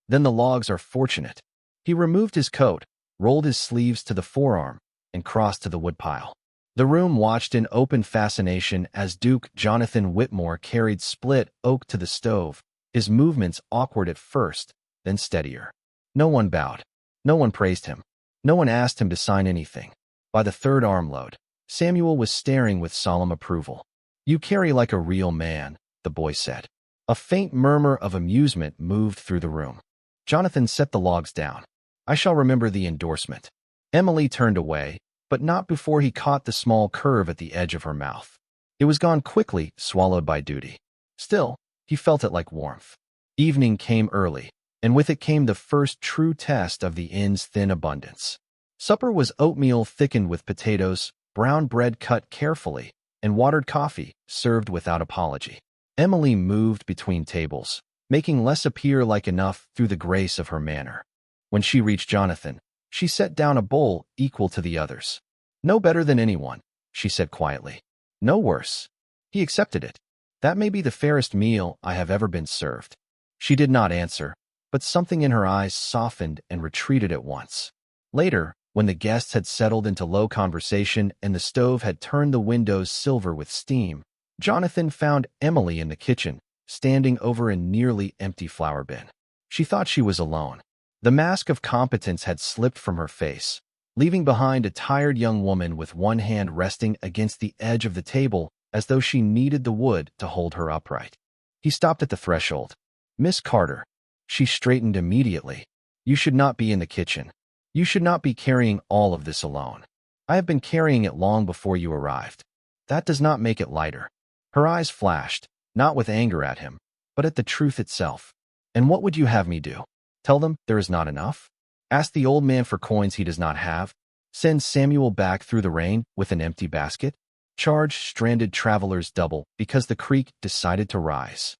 "Then the logs are fortunate." He removed his coat, rolled his sleeves to the forearm, and crossed to the woodpile. The room watched in open fascination as Duke Jonathan Whitmore carried split oak to the stove, his movements awkward at first, then steadier. No one bowed. No one praised him. No one asked him to sign anything. By the third armload, Samuel was staring with solemn approval. "You carry like a real man," the boy said. A faint murmur of amusement moved through the room. Jonathan set the logs down. "I shall remember the endorsement." Emily turned away, but not before he caught the small curve at the edge of her mouth. It was gone quickly, swallowed by duty. Still, he felt it like warmth. Evening came early, and with it came the first true test of the inn's thin abundance. Supper was oatmeal thickened with potatoes, brown bread cut carefully, and watered coffee, served without apology. Emily moved between tables, making less appear like enough through the grace of her manner. When she reached Jonathan, she set down a bowl equal to the others. "No better than anyone," she said quietly. "No worse." He accepted it. "That may be the fairest meal I have ever been served." She did not answer, but something in her eyes softened and retreated at once. Later, when the guests had settled into low conversation and the stove had turned the windows silver with steam, Jonathan found Emily in the kitchen, standing over a nearly empty flour bin. She thought she was alone. The mask of competence had slipped from her face, leaving behind a tired young woman with one hand resting against the edge of the table as though she needed the wood to hold her upright. He stopped at the threshold. "Miss Carter." She straightened immediately. "You should not be in the kitchen. You should not be carrying all of this alone. I have been carrying it long before you arrived. That does not make it lighter." Her eyes flashed, not with anger at him, but at the truth itself. "And what would you have me do? Tell them there is not enough? Ask the old man for coins he does not have? Send Samuel back through the rain with an empty basket? Charge stranded travelers double because the creek decided to rise?"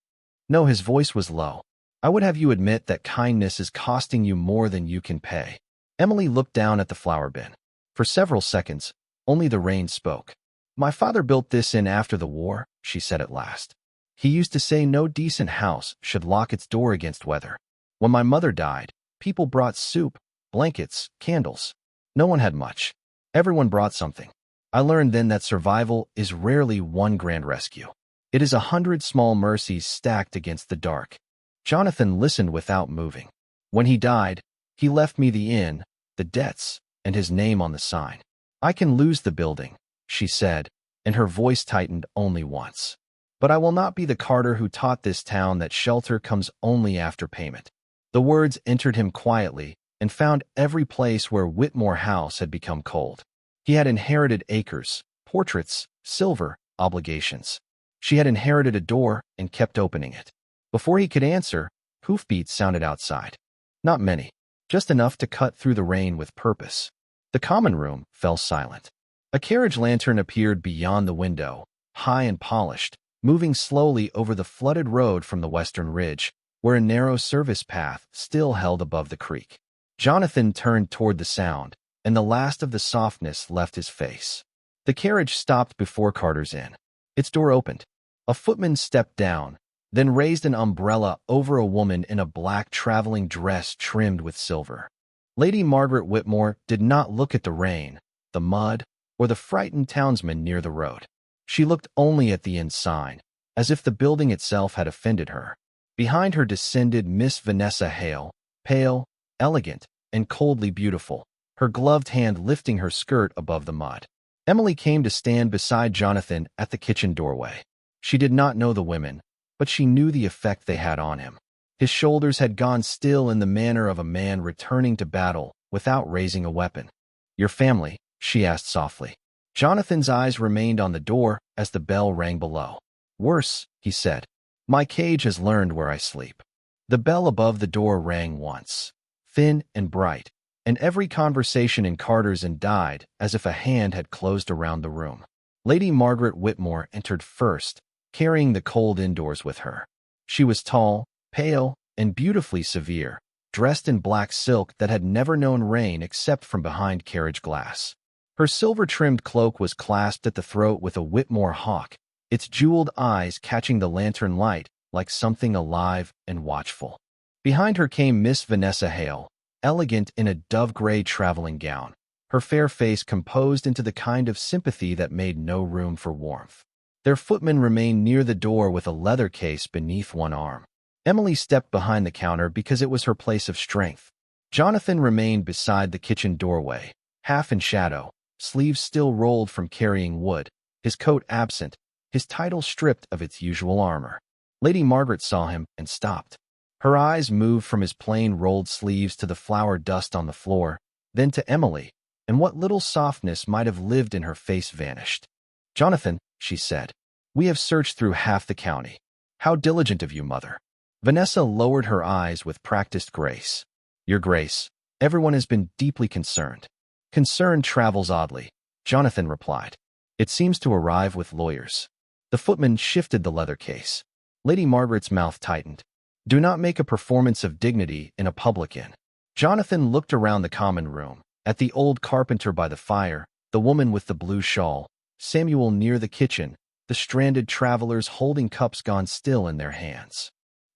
No, his voice was low. "I would have you admit that kindness is costing you more than you can pay." Emily looked down at the flour bin. For several seconds, only the rain spoke. "My father built this inn after the war," she said at last. "He used to say no decent house should lock its door against weather. When my mother died, people brought soup, blankets, candles. No one had much. Everyone brought something. I learned then that survival is rarely one grand rescue. It is 100 small mercies stacked against the dark." Jonathan listened without moving. "When he died, he left me the inn, the debts, and his name on the sign. I can lose the building," she said, and her voice tightened only once. "But I will not be the Carter who taught this town that shelter comes only after payment." The words entered him quietly and found every place where Whitmore House had become cold. He had inherited acres, portraits, silver, obligations. She had inherited a door and kept opening it. Before he could answer, hoofbeats sounded outside. Not many, just enough to cut through the rain with purpose. The common room fell silent. A carriage lantern appeared beyond the window, high and polished, moving slowly over the flooded road from the western ridge, where a narrow service path still held above the creek. Jonathan turned toward the sound, and the last of the softness left his face. The carriage stopped before Carter's Inn. Its door opened. A footman stepped down, then raised an umbrella over a woman in a black traveling dress trimmed with silver. Lady Margaret Whitmore did not look at the rain, the mud, or the frightened townsmen near the road. She looked only at the inn sign, as if the building itself had offended her. Behind her descended Miss Vanessa Hale, pale, elegant, and coldly beautiful, her gloved hand lifting her skirt above the mud. Emily came to stand beside Jonathan at the kitchen doorway. She did not know the women, but she knew the effect they had on him. His shoulders had gone still in the manner of a man returning to battle without raising a weapon. "Your family?" she asked softly. Jonathan's eyes remained on the door as the bell rang below. "Worse," he said. "My cage has learned where I sleep." The bell above the door rang once, thin and bright, and every conversation in Carter's Inn died as if a hand had closed around the room. Lady Margaret Whitmore entered first, carrying the cold indoors with her. She was tall, pale, and beautifully severe, dressed in black silk that had never known rain except from behind carriage glass. Her silver-trimmed cloak was clasped at the throat with a Whitmore hawk, its jeweled eyes catching the lantern light like something alive and watchful. Behind her came Miss Vanessa Hale, elegant in a dove-gray traveling gown, her fair face composed into the kind of sympathy that made no room for warmth. Their footman remained near the door with a leather case beneath one arm. Emily stepped behind the counter because it was her place of strength. Jonathan remained beside the kitchen doorway, half in shadow, sleeves still rolled from carrying wood, his coat absent, his title stripped of its usual armor. Lady Margaret saw him and stopped. Her eyes moved from his plain rolled sleeves to the flour dust on the floor, then to Emily, and what little softness might have lived in her face vanished. "Jonathan," she said, "we have searched through half the county. How diligent of you, mother." Vanessa lowered her eyes with practiced grace. "Your Grace, everyone has been deeply concerned." "Concern travels oddly," Jonathan replied. "It seems to arrive with lawyers." The footman shifted the leather case. Lady Margaret's mouth tightened. "Do not make a performance of dignity in a public inn." Jonathan looked around the common room, at the old carpenter by the fire, the woman with the blue shawl, Samuel near the kitchen, the stranded travelers holding cups gone still in their hands.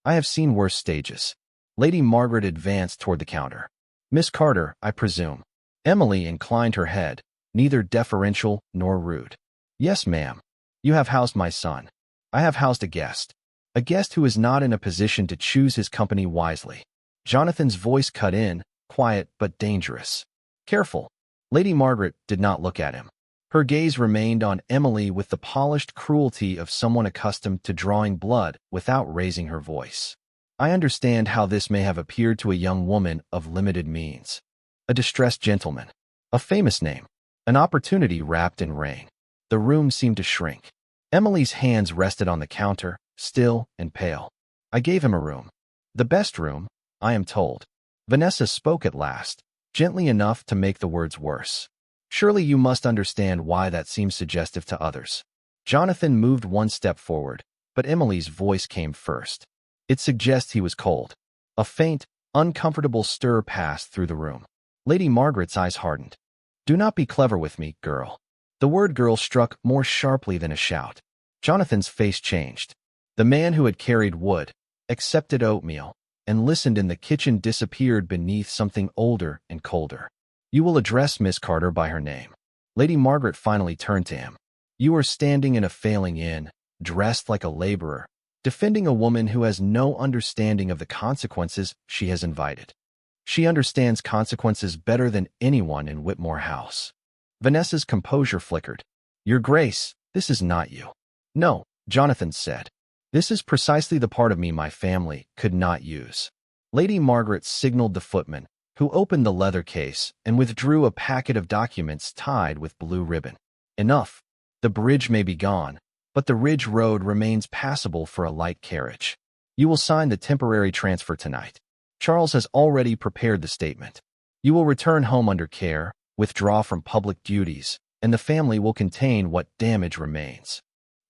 "I have seen worse stages." Lady Margaret advanced toward the counter. "Miss Carter, I presume." Emily inclined her head, neither deferential nor rude. "Yes, ma'am. You have housed my son. I have housed a guest who is not in a position to choose his company wisely." Jonathan's voice cut in, quiet but dangerous. "Careful." Lady Margaret did not look at him. Her gaze remained on Emily with the polished cruelty of someone accustomed to drawing blood without raising her voice. "I understand how this may have appeared to a young woman of limited means. A distressed gentleman. A famous name. An opportunity wrapped in rain." The room seemed to shrink. Emily's hands rested on the counter, still and pale. "I gave him a room. The best room, I am told." Vanessa spoke at last, gently enough to make the words worse. "Surely you must understand why that seems suggestive to others." Jonathan moved one step forward, but Emily's voice came first. "It suggests he was cold." A faint, uncomfortable stir passed through the room. Lady Margaret's eyes hardened. "Do not be clever with me, girl." The word girl struck more sharply than a shout. Jonathan's face changed. The man who had carried wood, accepted oatmeal, and listened in the kitchen disappeared beneath something older and colder. "You will address Miss Carter by her name." Lady Margaret finally turned to him. "You are standing in a failing inn, dressed like a laborer, defending a woman who has no understanding of the consequences she has invited. She understands consequences better than anyone in Whitmore House." Vanessa's composure flickered. "Your Grace, this is not you." "No," Jonathan said. "This is precisely the part of me my family could not use." Lady Margaret signaled the footman, who opened the leather case and withdrew a packet of documents tied with blue ribbon. "Enough. The bridge may be gone, but the ridge road remains passable for a light carriage. You will sign the temporary transfer tonight." Charles has already prepared the statement. You will return home under care, withdraw from public duties, and the family will contain what damage remains.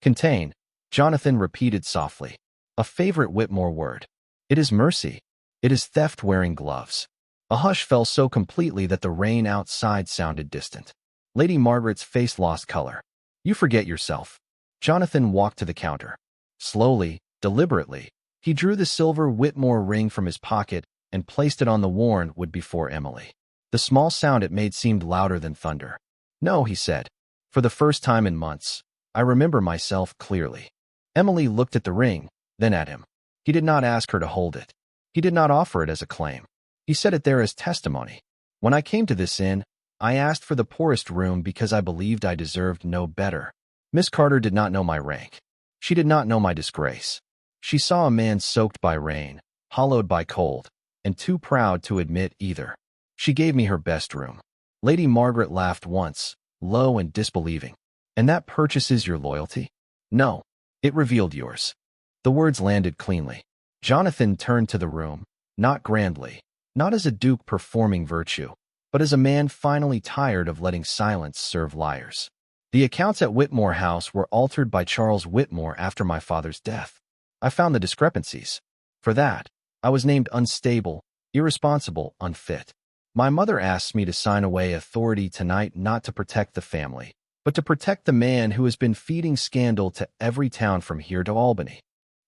Contain, Jonathan repeated softly. A favorite Whitmore word. It is mercy. It is theft wearing gloves. A hush fell so completely that the rain outside sounded distant. Lady Margaret's face lost color. You forget yourself. Jonathan walked to the counter. Slowly, deliberately, he drew the silver Whitmore ring from his pocket and placed it on the worn wood before Emily. The small sound it made seemed louder than thunder. No, he said. For the first time in months, I remember myself clearly. Emily looked at the ring, then at him. He did not ask her to hold it. He did not offer it as a claim. He set it there as testimony. When I came to this inn, I asked for the poorest room because I believed I deserved no better. Miss Carter did not know my rank. She did not know my disgrace. She saw a man soaked by rain, hollowed by cold, and too proud to admit either. She gave me her best room. Lady Margaret laughed once, low and disbelieving. And that purchases your loyalty? No, it revealed yours. The words landed cleanly. Jonathan turned to the room, not grandly, not as a duke performing virtue, but as a man finally tired of letting silence serve liars. The accounts at Whitmore House were altered by Charles Whitmore after my father's death. I found the discrepancies. For that, I was named unstable, irresponsible, unfit. My mother asks me to sign away authority tonight not to protect the family, but to protect the man who has been feeding scandal to every town from here to Albany.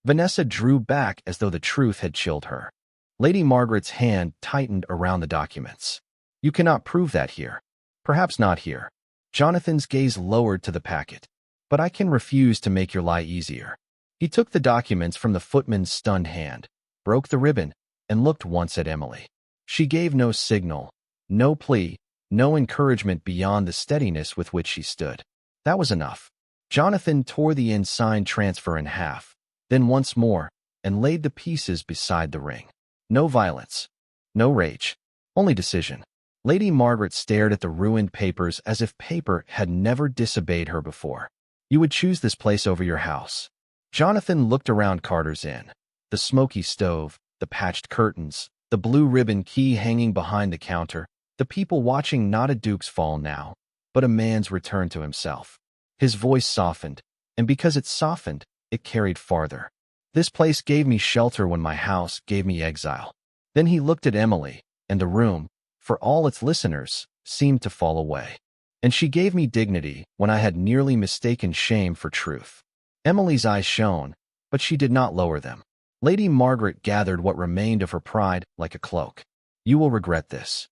Vanessa drew back as though the truth had chilled her. Lady Margaret's hand tightened around the documents. You cannot prove that here. Perhaps not here. Jonathan's gaze lowered to the packet. But I can refuse to make your lie easier. He took the documents from the footman's stunned hand, broke the ribbon, and looked once at Emily. She gave no signal, no plea, no encouragement beyond the steadiness with which she stood. That was enough. Jonathan tore the unsigned transfer in half, then once more, and laid the pieces beside the ring. No violence, no rage, only decision. Lady Margaret stared at the ruined papers as if paper had never disobeyed her before. You would choose this place over your house. Jonathan looked around Carter's Inn. The smoky stove, the patched curtains, the blue ribbon key hanging behind the counter, the people watching not a duke's fall now, but a man's return to himself. His voice softened, and because it softened, it carried farther. This place gave me shelter when my house gave me exile. Then he looked at Emily, and the room, for all its listeners, seemed to fall away. And she gave me dignity when I had nearly mistaken shame for truth. Emily's eyes shone, but she did not lower them. Lady Margaret gathered what remained of her pride like a cloak. You will regret this.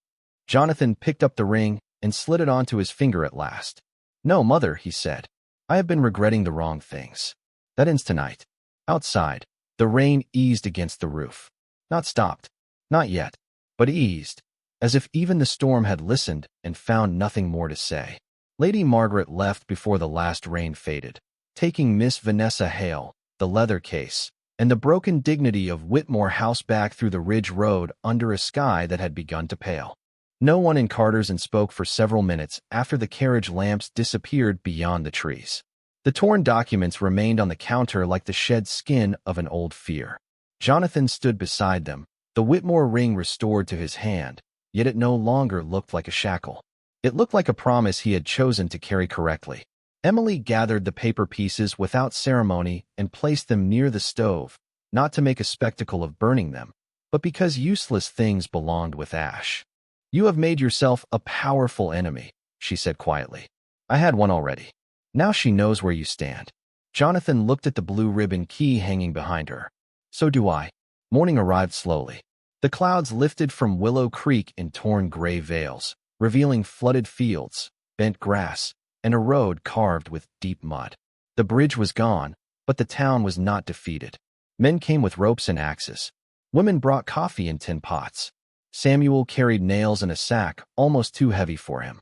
Jonathan picked up the ring and slid it onto his finger at last. No, mother, he said. I have been regretting the wrong things. That ends tonight. Outside, the rain eased against the roof. Not stopped. Not yet. But eased, as if even the storm had listened and found nothing more to say. Lady Margaret left before the last rain faded, taking Miss Vanessa Hale, the leather case, and the broken dignity of Whitmore House back through the Ridge Road under a sky that had begun to pale. No one in Carter's Inn spoke for several minutes after the carriage lamps disappeared beyond the trees. The torn documents remained on the counter like the shed skin of an old fear. Jonathan stood beside them, the Whitmore ring restored to his hand, yet it no longer looked like a shackle. It looked like a promise he had chosen to carry correctly. Emily gathered the paper pieces without ceremony and placed them near the stove, not to make a spectacle of burning them, but because useless things belonged with ash. You have made yourself a powerful enemy, she said quietly. I had one already. Now she knows where you stand. Jonathan looked at the blue ribbon key hanging behind her. So do I. Morning arrived slowly. The clouds lifted from Willow Creek in torn gray veils, revealing flooded fields, bent grass, and a road carved with deep mud. The bridge was gone, but the town was not defeated. Men came with ropes and axes. Women brought coffee in tin pots. Samuel carried nails in a sack almost too heavy for him.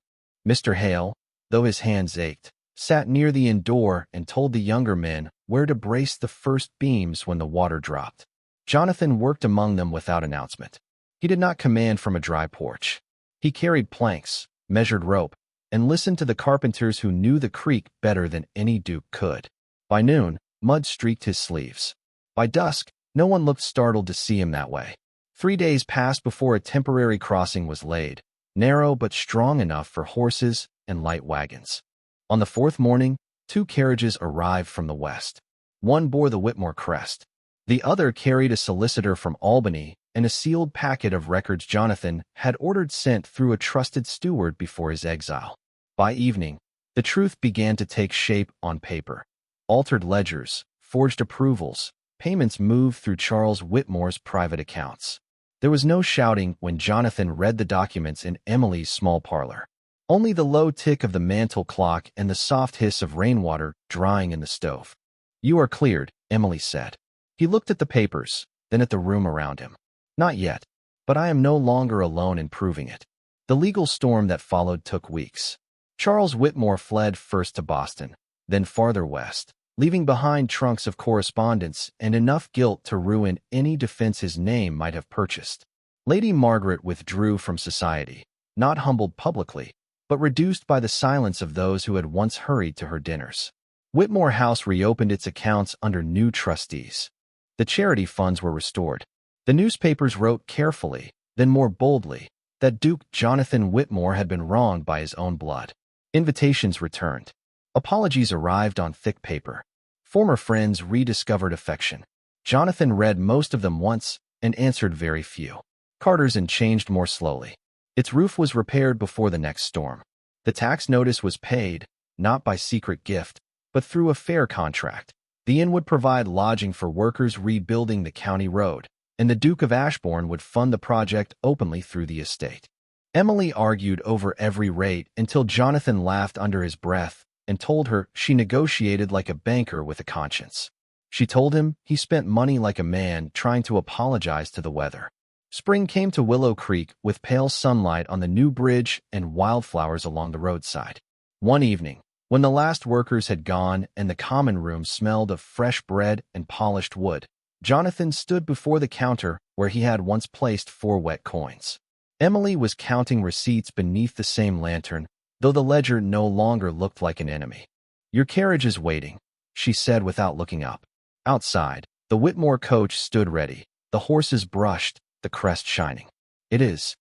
Mr. Hale, though his hands ached, sat near the inn door and told the younger men where to brace the first beams when the water dropped. Jonathan worked among them without announcement. He did not command from a dry porch. He carried planks, measured rope, and listened to the carpenters who knew the creek better than any duke could. By noon, mud streaked his sleeves. By dusk, no one looked startled to see him that way. 3 days passed before a temporary crossing was laid, narrow but strong enough for horses and light wagons. On the fourth morning, 2 carriages arrived from the west. One bore the Whitmore crest. The other carried a solicitor from Albany and a sealed packet of records Jonathan had ordered sent through a trusted steward before his exile. By evening, the truth began to take shape on paper. Altered ledgers, forged approvals, payments moved through Charles Whitmore's private accounts. There was no shouting when Jonathan read the documents in Emily's small parlor. Only the low tick of the mantel clock and the soft hiss of rainwater drying in the stove. "You are cleared," Emily said. He looked at the papers, then at the room around him. "Not yet, but I am no longer alone in proving it." The legal storm that followed took weeks. Charles Whitmore fled first to Boston, then farther west, leaving behind trunks of correspondence and enough guilt to ruin any defense his name might have purchased. Lady Margaret withdrew from society, not humbled publicly, but reduced by the silence of those who had once hurried to her dinners. Whitmore House reopened its accounts under new trustees. The charity funds were restored. The newspapers wrote carefully, then more boldly, that Duke Jonathan Whitmore had been wronged by his own blood. Invitations returned. Apologies arrived on thick paper. Former friends rediscovered affection. Jonathan read most of them once and answered very few. Carter's Inn changed more slowly. Its roof was repaired before the next storm. The tax notice was paid, not by secret gift, but through a fair contract. The inn would provide lodging for workers rebuilding the county road, and the Duke of Ashbourne would fund the project openly through the estate. Emily argued over every rate until Jonathan laughed under his breath and told her she negotiated like a banker with a conscience. She told him he spent money like a man trying to apologize to the weather. Spring came to Willow Creek with pale sunlight on the new bridge and wildflowers along the roadside. One evening, when the last workers had gone and the common room smelled of fresh bread and polished wood, Jonathan stood before the counter where he had once placed 4 wet coins. Emily was counting receipts beneath the same lantern, though the ledger no longer looked like an enemy. "Your carriage is waiting," she said without looking up. Outside, the Whitmore coach stood ready, the horses brushed, the crest shining. "It is.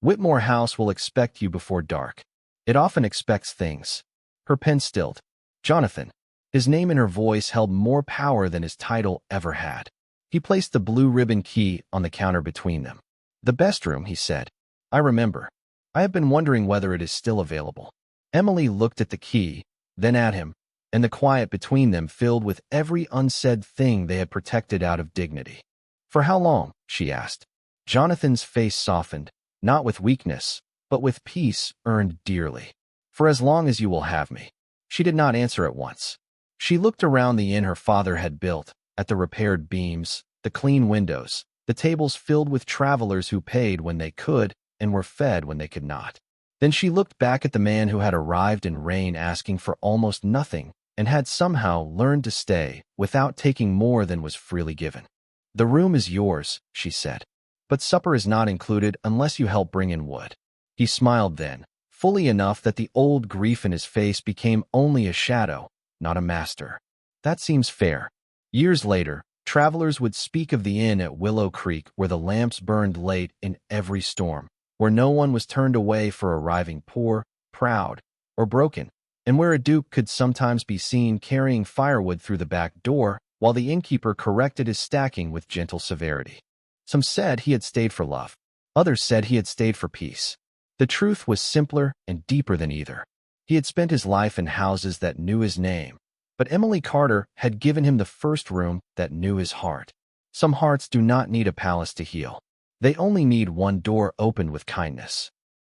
Whitmore House will expect you before dark. It often expects things." Her pen stilled. Jonathan. His name in her voice held more power than his title ever had. He placed the blue ribbon key on the counter between them. "The best room," he said. "I remember. I have been wondering whether it is still available." Emily looked at the key, then at him, and the quiet between them filled with every unsaid thing they had protected out of dignity. "For how long?" she asked. Jonathan's face softened, not with weakness, but with peace earned dearly. "For as long as you will have me." She did not answer at once. She looked around the inn her father had built, at the repaired beams, the clean windows, the tables filled with travelers who paid when they could and were fed when they could not. Then she looked back at the man who had arrived in rain asking for almost nothing and had somehow learned to stay without taking more than was freely given. "The room is yours," she said. "But supper is not included unless you help bring in wood." He smiled then, fully enough that the old grief in his face became only a shadow, not a master. "That seems fair." Years later, travelers would speak of the inn at Willow Creek where the lamps burned late in every storm, where no one was turned away for arriving poor, proud, or broken, and where a duke could sometimes be seen carrying firewood through the back door while the innkeeper corrected his stacking with gentle severity. Some said he had stayed for love. Others said he had stayed for peace. The truth was simpler and deeper than either. He had spent his life in houses that knew his name, but Emily Carter had given him the first room that knew his heart. Some hearts do not need a palace to heal. They only need one door opened with kindness.